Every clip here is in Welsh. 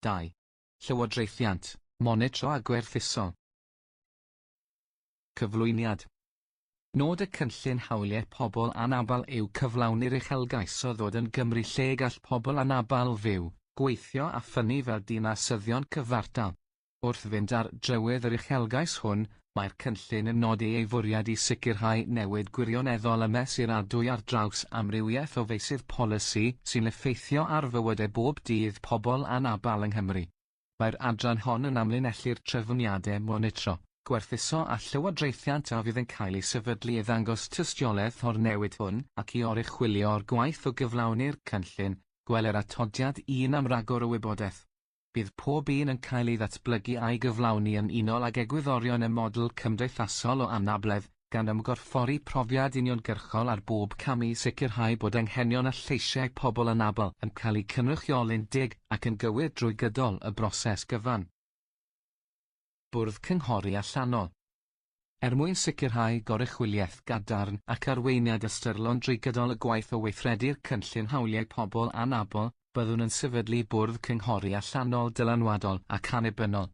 2. Llywodraethiant, monitro a gwerthuso. Cyflwyniad. Nod y cynllun hawliau pobl anabl yw cyflawni'r uchelgais o ddod yn Gymru lle gall pobl anabl fyw, gweithio a ffynnu fel dinasyddion cyfartal. Wrth fynd ar drywydd yr uchelgais hwn, mae'r cynllun yn nodi ei fwriad i sicrhau newid gwirioneddol y mesuradwy ar draws amrywiaeth o feysydd polisi sy'n effeithio ar fywydau bob dydd pobl anabl yng Nghymru. Mae'r adran hon yn amlinellu'r trefniadau monitro, gwerthuso a llywodraethiant a fydd yn cael ei sefydlu i ddangos tystiolaeth o'r newid hwn ac i oruchwylio o'r gwaith o gyflawni'r cynllun, gweler atodiad 1 am ragor o wybodaeth. Bydd pob un yn cael ei ddatblygu a'i gyflawni yn unol ag egwyddorion y model cymdeithasol o anabledd, gan ymgorffori profiad uniongyrchol ar bob cam i sicrhau bod anghenion a lleisiau pobl anabl yn cael eu cynrychioli'n dig ac yn gywir drwy gydol y broses gyfan. Bwrdd Cynghori Allanol. Mwyn sicrhau goruchwyliaeth gadarn ac arweiniad ystyrlon drwy gydol y gwaith o weithredu'r cynllun hawliau pobl anabl, byddwn yn sefydlu bwrdd cynghori allanol dylanwadol ac annibynnol.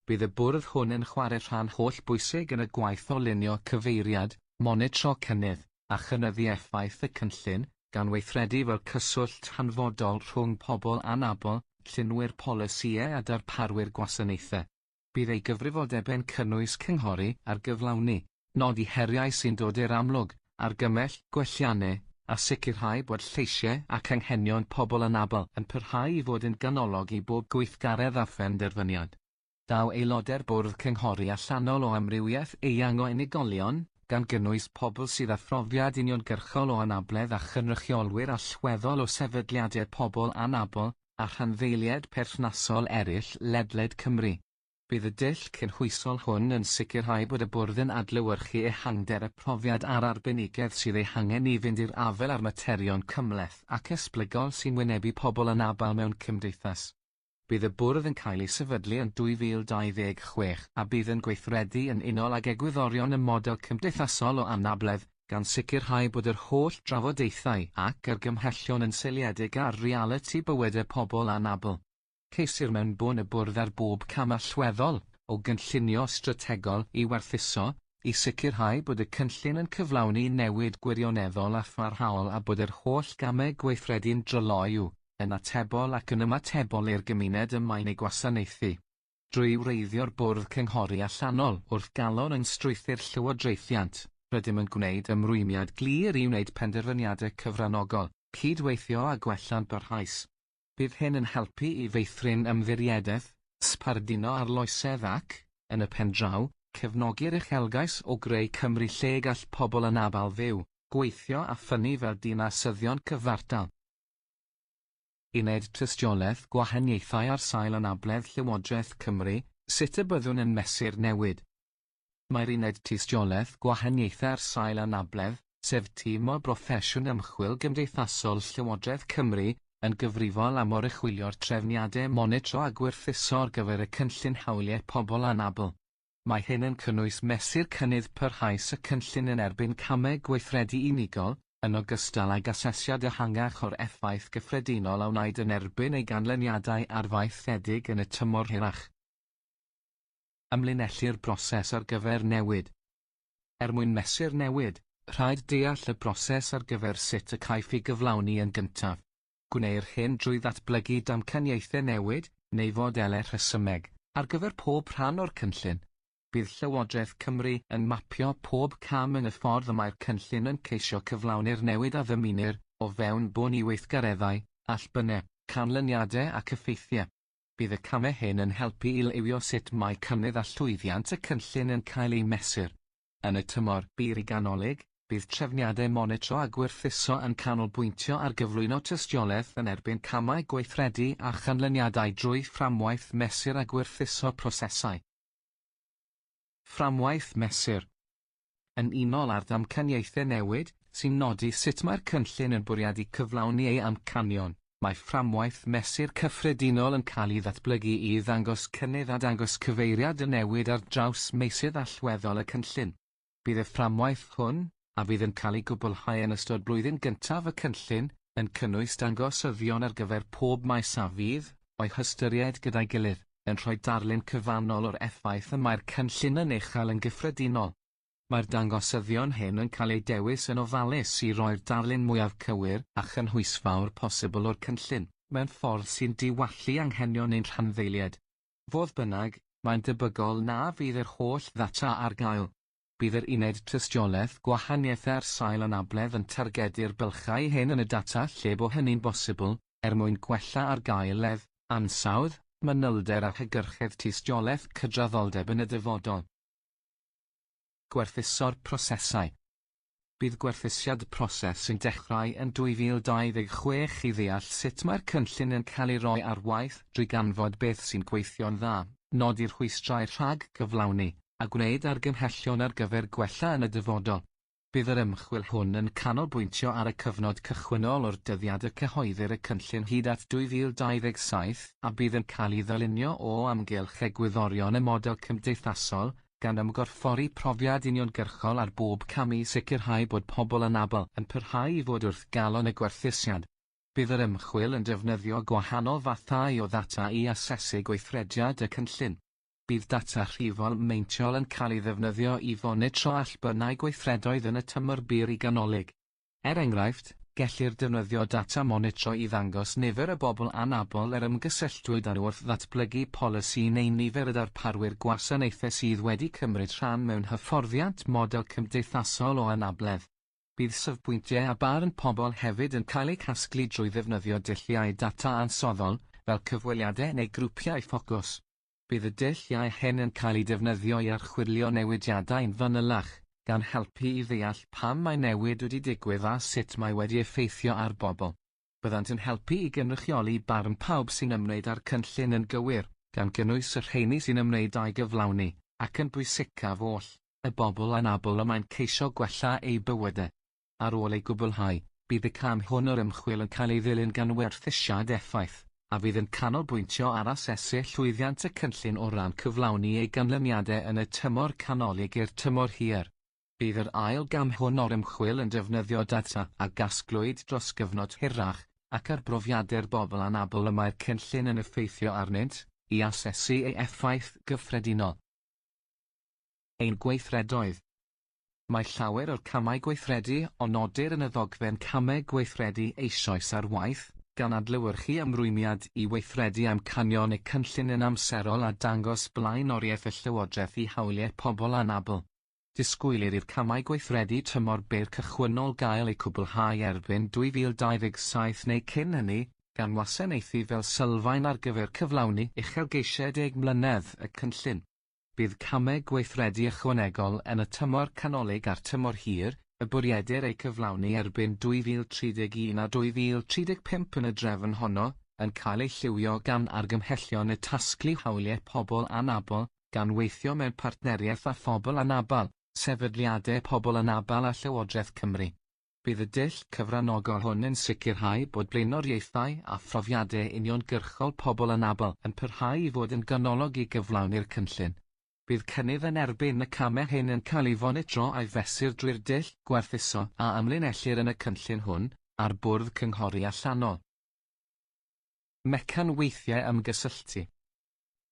Bydd y bwrdd hwn yn chwarae rhan holl bwysig yn y gwaith o lunio cyfeiriad, monitro cynnydd, a chynyddu effaith y cynllun, gan weithredu fel cyswllt hanfodol rhwng pobl anabl, llunwyr polisïau a darparwyr gwasanaethau. Bydd ei gyfrifoldebau'n cynnwys cynghori ar gyflawni, nodi heriau sy'n dod i'r amlwg, argymell gwelliannau, a sicrhau bod lleisiau ac anghenion pobl anabl yn parhau i fod yn ganolog i bob gweithgaredd a phenderfyniad. Daw aelodau'r bwrdd cynghori allanol o amrywiaeth eang o unigolion, gan gynnwys pobl sydd â phrofiad uniongyrchol o anabledd a chynrychiolwyr allweddol o sefydliadau pobl anabl a rhanddeiliaid perthnasol eraill ledled Cymru. Bydd y dull cynhwysol hwn yn sicrhau bod y bwrdd yn adlewyrchu ehangder y profiad a'r arbenigedd sydd ei hangen i fynd i'r afel ar materion cymhleth ac esblygol sy'n wynebu pobl anabl mewn cymdeithas. Bydd y bwrdd yn cael ei sefydlu yn 2026 a bydd yn gweithredu yn unol ag egwyddorion y model cymdeithasol o anabledd, gan sicrhau bod yr holl drafodaethau ac argymhellion yn seiliedig ar realiti bywydau pobl anabl. Ceisir mewn bwn y bwrdd ar bob cam allweddol o gynllunio strategol i werthuso, i sicrhau bod y cynllun yn cyflawni newid gwirioneddol a pharhaol a bod yr holl gamau gweithredu'n dryloyw, yn atebol ac yn ymatebol i'r gymuned ym maen ei gwasanaethu. Drwy wreiddio'r bwrdd cynghori allanol wrth galon yng strwythur Llywodraethiant, rydym yn gwneud ymrwymiad glir i wneud penderfyniadau cyfranogol, cydweithio a gwella'n barhaus. Bydd hyn yn helpu i feithrin ymddiriedeth, sbarduno arloesedd ac, yn y pen draw, cefnogi'r uchelgais o greu Cymru lle gall pobl anabl fyw, gweithio a ffynnu fel dinasyddion cyfartal. Uned tystiolaeth gwahaniaethau ar sail anabledd Llywodraeth Cymru, sut y byddwn yn mesur newid? Mae'r uned tystiolaeth gwahaniaethau ar sail anabledd, sef tîm o broffesiwn ymchwil gymdeithasol Llywodraeth Cymru, yn gyfrifol am oruchwylio'r trefniadau monitro a gwerthuso ar gyfer y cynllun hawliau pobl anabl. Mae hyn yn cynnwys mesur cynnydd parhaus y cynllun yn erbyn camau gweithredu unigol, yn ogystal ag asesiad ehangach o'r effaith gyffredinol a wnaed yn erbyn ei ganlyniadau arfaethedig yn y tymor hirach. Ymlinellu'r broses ar gyfer newid. Mwyn mesur newid, rhaid deall y broses ar gyfer sut y caiff ei gyflawni yn gyntaf. Gwneir hyn drwy ddatblygu damcaniaethau newid neu fodelau rhesymeg ar gyfer pob rhan o'r cynllun. Bydd Llywodraeth Cymru yn mapio pob cam yn y ffordd y mae'r cynllun yn ceisio cyflawni'r newid a ddymunir o fewn bwn i weithgareddau, allbynnau, canlyniadau ac effeithiau. Bydd y camau hyn yn helpu i liwio sut mae cynnydd a llwyddiant y cynllun yn cael ei mesur. Yn y tymor byr i ganolig, bydd trefniadau monitro a gwerthuso yn canolbwyntio ar gyflwyno tystiolaeth yn erbyn camau gweithredu a chanlyniadau drwy fframwaith mesur a gwerthuso prosesau. Fframwaith mesur. Yn unol ar damcaniaethau newid, sy'n nodi sut mae'r cynllun yn bwriadu cyflawni ei amcanion, mae fframwaith mesur cyffredinol yn cael ei ddatblygu i ddangos cynnydd a dangos cyfeiriad y newid ar draws meysydd allweddol y cynllun. Bydd y fframwaith hwn, a bydd yn cael ei gwblhau yn ystod blwyddyn gyntaf y cynllun, yn cynnwys dangosyddion ar gyfer pob maes a fydd, o'i hystyried gyda'i gilydd, yn rhoi darlun cyfannol o'r effaith y mae'r cynllun yn uchel yn gyffredinol. Mae'r dangosyddion hyn yn cael ei dewis yn ofalus i roi'r darlun mwyaf cywir a chynhwysfawr posibl o'r cynllun, mewn ffordd sy'n diwallu anghenion ein rhanddeiliad. Fodd bynnag, mae'n debygol na fydd yr holl ddata ar gael. Bydd yr uned tystiolaeth gwahaniaethau'r sail anabledd yn targedu'r bylchau hyn yn y data lle bo hynny'n bosibl, mwyn gwella ar gaeledd, ansawdd, manylder a hygyrchedd tystiolaeth cydraddoldeb yn y dyfodol. Gwerthuso'r prosesau. Bydd gwerthusiad proses yn dechrau yn 2026 i ddeall sut mae'r cynllun yn cael ei roi ar waith drwy ganfod beth sy'n gweithio'n dda, nodi'r rhwystrau rhag gyflawni, a gwneud argymhellion ar gyfer gwella yn y dyfodol. Bydd yr ymchwil hwn yn canolbwyntio ar y cyfnod cychwynnol o'r dyddiad y cyhoeddir y cynllun hyd at 2027 a bydd yn cael ei ddylunio o amgylch egwyddorion y model cymdeithasol, gan ymgorffori profiad uniongyrchol ar bob cam i sicrhau bod pobl anabl yn parhau i fod wrth galon y gwerthusiad. Bydd yr ymchwil yn defnyddio gwahanol fathau o ddata i asesu gweithrediad y cynllun. Bydd data rhifol meintiol yn cael ei ddefnyddio i fonitro allbynnau gweithredoedd yn y tymor byr i ganolig. Enghraifft, gellir defnyddio data monitro i ddangos nifer y bobl anabl ymgysylltwyd ar wrth ddatblygu polisi neu nifer y darparwyr gwasanaethau sydd wedi cymryd rhan mewn hyfforddiant model cymdeithasol o anabledd. Bydd safbwyntiau a barn pobl hefyd yn cael eu casglu drwy ddefnyddio dulliau data ansoddol, fel cyfweliadau neu grwpiau ffocws. Bydd y dulliau hyn yn cael ei defnyddio i archwilio newidiadau'n fanylach, gan helpu i ddeall pam mae newid wedi digwydd a sut mae wedi effeithio ar bobl. Byddant yn helpu i gynrychioli barn pawb sy'n ymwneud â'r cynllun yn gywir, gan gynnwys y rheini sy'n ymwneud â'i gyflawni, ac yn bwysicaf oll, y bobl anabl y mae'n ceisio gwella eu bywydau. Ar ôl ei gwblhau, bydd y cam hwn o'r ymchwil yn cael ei ddilyn gan werthusiad effaith, a fydd yn canolbwyntio ar asesu llwyddiant y cynllun o ran cyflawni ei ganlyniadau yn y tymor canolig i'r tymor hir. Bydd yr ail gam hwn o'r ymchwil yn defnyddio data a gasglwyd dros gyfnod hirach ac ar brofiadau'r bobl anabl y mae'r cynllun yn effeithio arnynt, i asesu ei effaith gyffredinol. Ein gweithredoedd. Mae llawer o'r camau gweithredu o nodir yn y ddogfen camau gweithredu eisoes ar waith, gan adlewyrchu ymrwymiad i weithredu amcanion y cynllun yn amserol a dangos blaenoriaeth y Llywodraeth i hawliau pobl anabl. Disgwylir i'r camau gweithredu tymor byr cychwynnol gael eu cwblhau erbyn 2027 neu cyn hynny, gan wasanaethu fel sylfaen ar gyfer cyflawni uchelgeisiau 10 mlynedd y cynllun. Bydd camau gweithredu ychwanegol yn y tymor canolig a'r tymor hir, y bwriedir ei cyflawni erbyn 2031 a 2035 yn y drefn honno, yn cael ei lliwio gan argymhellion y tasglu hawliau pobl anabl, gan weithio mewn partneriaeth â phobl anabl, sefydliadau pobl anabl a Llywodraeth Cymru. Bydd y dull cyfranogol hwn yn sicrhau bod blaenoriaethau a phrofiadau uniongyrchol pobl anabl yn parhau i fod yn ganolog i gyflawni'r cynllun. Bydd cynnydd yn erbyn y camau hyn yn cael ei fonitro a'i fesur drwy'r dull gwerthuso a ymlinellir yn y cynllun hwn ar bwrdd cynghori allanol. Mecan weithiau ymgysylltu.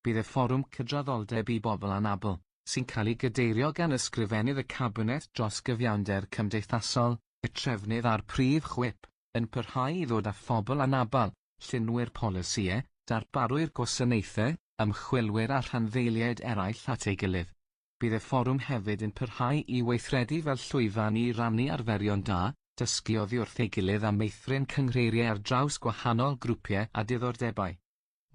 Bydd y fforwm cydraddoldeb i bobl anabl, sy'n cael ei gydeirio gan ysgrifennydd y Cabinet dros gyfiawnder cymdeithasol, y trefnydd a'r prif chwip, yn parhau i ddod â phobl anabl, llunwyr polisïau, darbarwyr gwasanaethau, ymchwilwyr a rhanddeiliaid eraill at ei gilydd. Bydd y fforwm hefyd yn parhau i weithredu fel llwyfan i rannu arferion da, dysgu oddi wrth ei gilydd a meithrin cyngreiriau ar draws gwahanol grwpiau a diddordebau.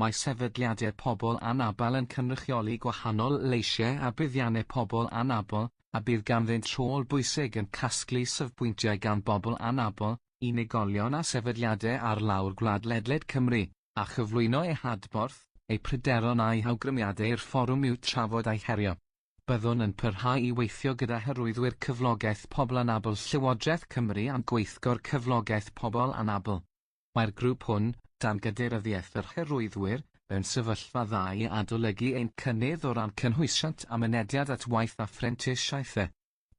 Mae sefydliadau pobl anabl yn cynrychioli gwahanol leisiau a buddiannau pobl anabl, a bydd ganddynt rôl bwysig yn casglu safbwyntiau gan bobl anabl, unigolion a sefydliadau ar lawr Gwlad Ledled Cymru, a chyflwyno eu hadborth, eu pryderon a'i hawgrymiadau i'r fforwm i'w trafod a'i herio. Byddwn yn parhau i weithio gyda hyrwyddwyr cyflogaeth pobl anabl Llywodraeth Cymru a gweithgor cyflogaeth pobl anabl. Mae'r grŵp hwn, dan gydeirddiaeth yr hyrwyddwyr, mewn sefyllfa dda i adolygu ein cynnydd o ran cynhwysiant a mynediad at waith a phrentisiaethau.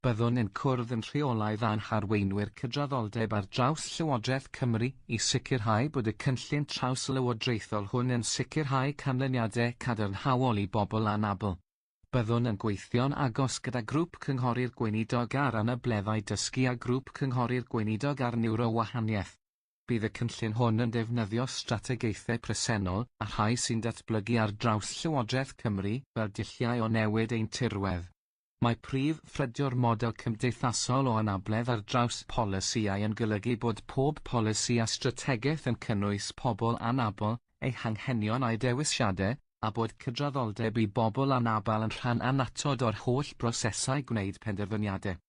Byddwn yn cwrdd yn rheolaidd a'n harweinwyr cydraddoldeb ar draws Llywodraeth Cymru i sicrhau bod y cynllun traws-lywodraethol hwn yn sicrhau canlyniadau cadarnhaol i bobl anabl. Byddwn yn gweithio'n agos gyda grŵp cynghori'r gweinidog ar anableddau dysgu a grŵp cynghori'r gweinidog ar niwrowahaniaeth. Bydd y cynllun hwn yn defnyddio strategaethau presennol a rhai sy'n datblygu ar draws Llywodraeth Cymru fel dulliau o newid ein tirwedd. Mae prif ffrydio'r model cymdeithasol o anabledd ar draws polisïau yn golygu bod pob polisi a strategaeth yn cynnwys pobl anabl, eu hanghenion a'i dewisiadau, a bod cydraddoldeb i bobl anabl yn rhan annatod o'r holl brosesau gwneud penderfyniadau.